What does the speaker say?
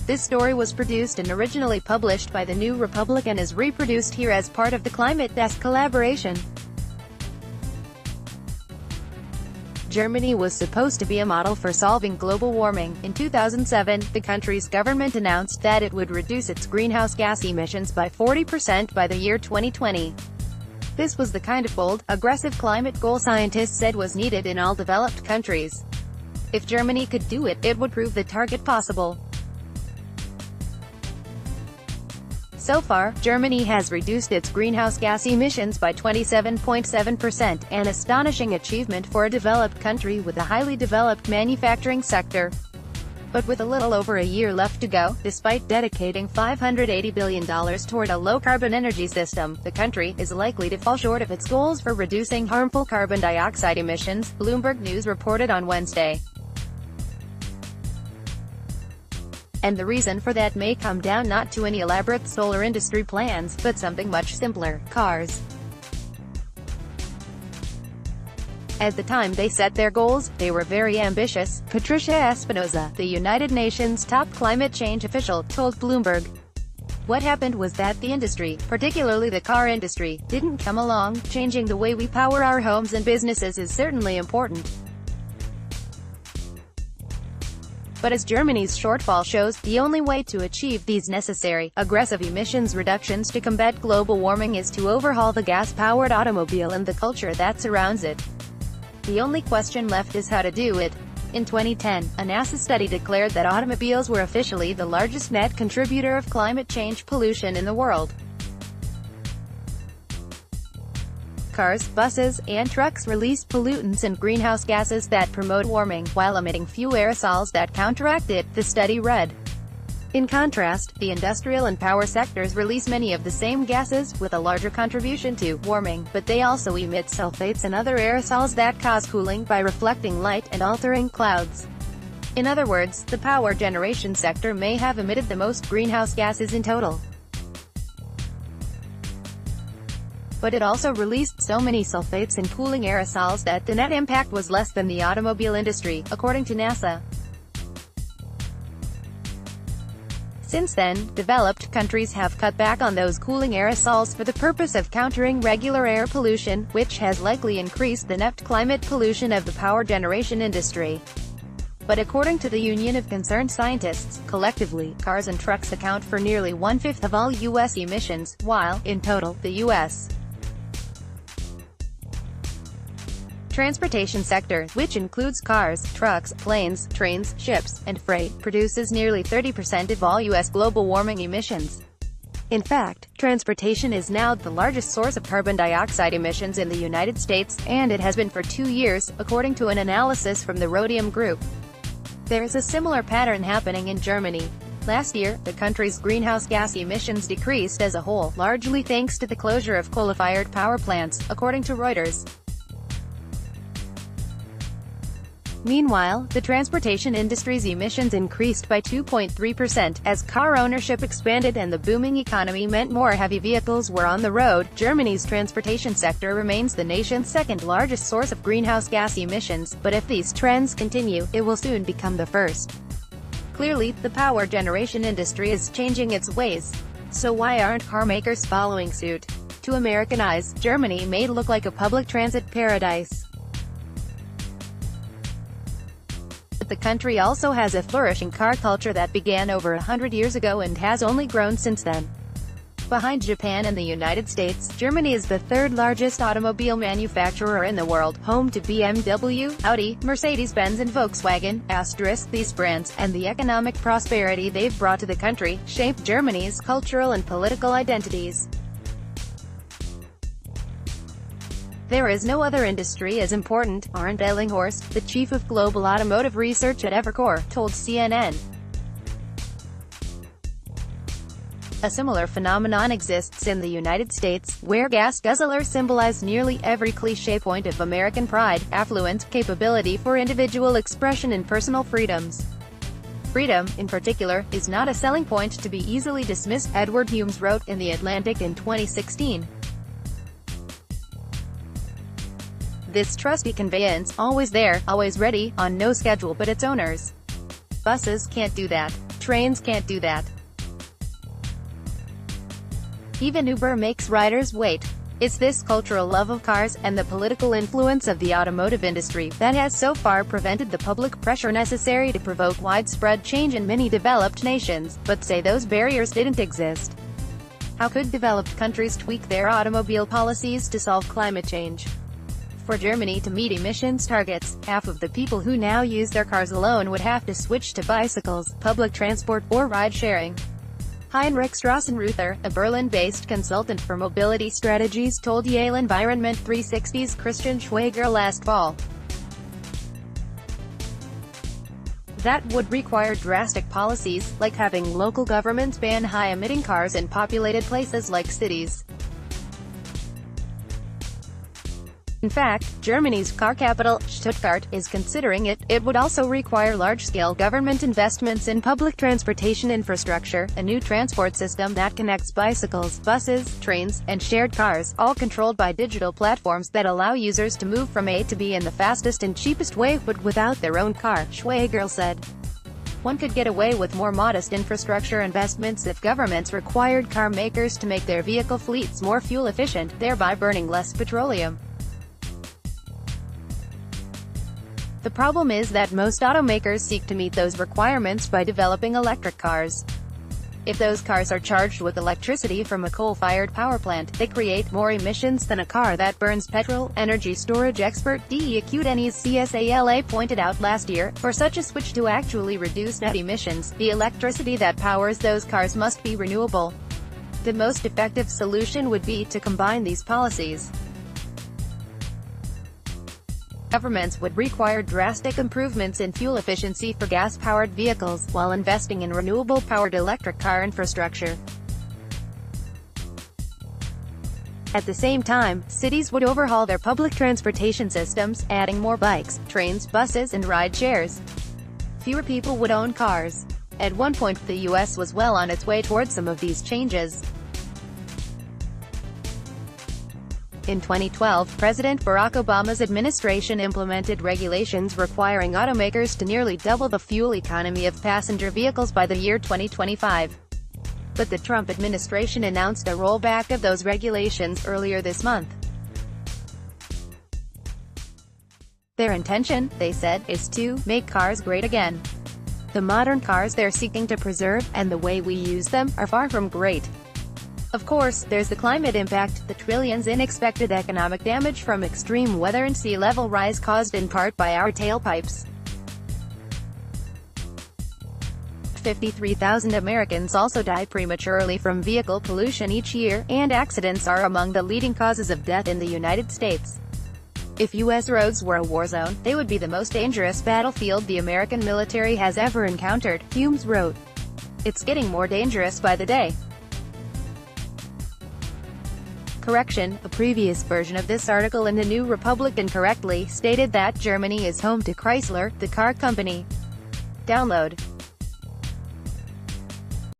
This story was produced and originally published by The New Republic and is reproduced here as part of the Climate Desk collaboration. Germany was supposed to be a model for solving global warming. In 2007, the country's government announced that it would reduce its greenhouse gas emissions by 40% by the year 2020. This was the kind of bold, aggressive climate goal scientists said was needed in all developed countries. If Germany could do it, it would prove the target possible. So far, Germany has reduced its greenhouse gas emissions by 27.7%, an astonishing achievement for a developed country with a highly developed manufacturing sector. But with a little over a year left to go, despite dedicating $580 billion toward a low-carbon energy system, the country is likely to fall short of its goals for reducing harmful carbon dioxide emissions, Bloomberg News reported on Wednesday. And the reason for that may come down not to any elaborate solar industry plans, but something much simpler: cars. At the time they set their goals, they were very ambitious, Patricia Espinosa, the United Nations top climate change official, told Bloomberg. What happened was that the industry, particularly the car industry, didn't come along. Changing the way we power our homes and businesses is certainly important. But as Germany's shortfall shows, the only way to achieve these necessary, aggressive emissions reductions to combat global warming is to overhaul the gas-powered automobile and the culture that surrounds it. The only question left is how to do it. In 2010, a NASA study declared that automobiles were officially the largest net contributor of climate change pollution in the world. Cars, buses, and trucks release pollutants and greenhouse gases that promote warming, while emitting few aerosols that counteract it, the study read. In contrast, the industrial and power sectors release many of the same gases, with a larger contribution to warming, but they also emit sulfates and other aerosols that cause cooling by reflecting light and altering clouds. In other words, the power generation sector may have emitted the most greenhouse gases in total. But it also released so many sulfates and cooling aerosols that the net impact was less than the automobile industry, according to NASA. Since then, developed countries have cut back on those cooling aerosols for the purpose of countering regular air pollution, which has likely increased the net climate pollution of the power generation industry. But according to the Union of Concerned Scientists, collectively, cars and trucks account for nearly one-fifth of all U.S. emissions, while, in total, the U.S. transportation sector, which includes cars, trucks, planes, trains, ships, and freight, produces nearly 30% of all U.S. global warming emissions. In fact, transportation is now the largest source of carbon dioxide emissions in the United States, and it has been for 2 years, according to an analysis from the Rhodium Group. There is a similar pattern happening in Germany. Last year, the country's greenhouse gas emissions decreased as a whole, largely thanks to the closure of coal-fired power plants, according to Reuters. Meanwhile, the transportation industry's emissions increased by 2.3%, as car ownership expanded and the booming economy meant more heavy vehicles were on the road. Germany's transportation sector remains the nation's second-largest source of greenhouse gas emissions, but if these trends continue, it will soon become the first. Clearly, the power generation industry is changing its ways. So why aren't car makers following suit? To American eyes, Germany may look like a public transit paradise. The country also has a flourishing car culture that began over 100 years ago and has only grown since then. Behind Japan and the United States, Germany is the third-largest automobile manufacturer in the world, home to BMW, Audi, Mercedes-Benz and Volkswagen. These brands, and the economic prosperity they've brought to the country, shape Germany's cultural and political identities. There is no other industry as important, Arndt Ellinghorst, the chief of global automotive research at Evercore, told CNN. A similar phenomenon exists in the United States, where gas guzzlers symbolize nearly every cliché point of American pride, affluence, capability for individual expression and personal freedoms. Freedom, in particular, is not a selling point to be easily dismissed, Edward Humes wrote in The Atlantic in 2016. This trusty conveyance, always there, always ready, on no schedule but its owners. Buses can't do that. trains can't do that. Even Uber makes riders wait. It's this cultural love of cars, and the political influence of the automotive industry, that has so far prevented the public pressure necessary to provoke widespread change in many developed nations. But say those barriers didn't exist, how could developed countries tweak their automobile policies to solve climate change? For Germany to meet emissions targets, half of the people who now use their cars alone would have to switch to bicycles, public transport, or ride-sharing. Heinrich Strassenreuther, a Berlin-based consultant for mobility strategies, told Yale Environment 360's Christian Schwager last fall that would require drastic policies, like having local governments ban high-emitting cars in populated places like cities. In fact, Germany's car capital, Stuttgart, is considering it. It would also require large-scale government investments in public transportation infrastructure, a new transport system that connects bicycles, buses, trains, and shared cars, all controlled by digital platforms that allow users to move from A to B in the fastest and cheapest way, but without their own car, Schwager said. One could get away with more modest infrastructure investments if governments required car makers to make their vehicle fleets more fuel efficient, thereby burning less petroleum. The problem is that most automakers seek to meet those requirements by developing electric cars. If those cars are charged with electricity from a coal-fired power plant, they create more emissions than a car that burns petrol. Energy storage expert D. Acuteni's CSALA pointed out last year, for such a switch to actually reduce net emissions, the electricity that powers those cars must be renewable. The most effective solution would be to combine these policies. Governments would require drastic improvements in fuel efficiency for gas-powered vehicles, while investing in renewable-powered electric car infrastructure. At the same time, cities would overhaul their public transportation systems, adding more bikes, trains, buses, and ride-shares. Fewer people would own cars. At one point, the U.S. was well on its way towards some of these changes. In 2012, President Barack Obama's administration implemented regulations requiring automakers to nearly double the fuel economy of passenger vehicles by the year 2025. But the Trump administration announced a rollback of those regulations earlier this month. Their intention, they said, is to make cars great again. The modern cars they're seeking to preserve, and the way we use them, are far from great. Of course, there's the climate impact, the trillions in expected economic damage from extreme weather and sea level rise caused in part by our tailpipes. 53,000 Americans also die prematurely from vehicle pollution each year, and accidents are among the leading causes of death in the United States. If U.S. roads were a war zone, they would be the most dangerous battlefield the American military has ever encountered, Humes wrote. It's getting more dangerous by the day. Correction, a previous version of this article in the New Republic incorrectly stated that Germany is home to Chrysler, the car company. Download.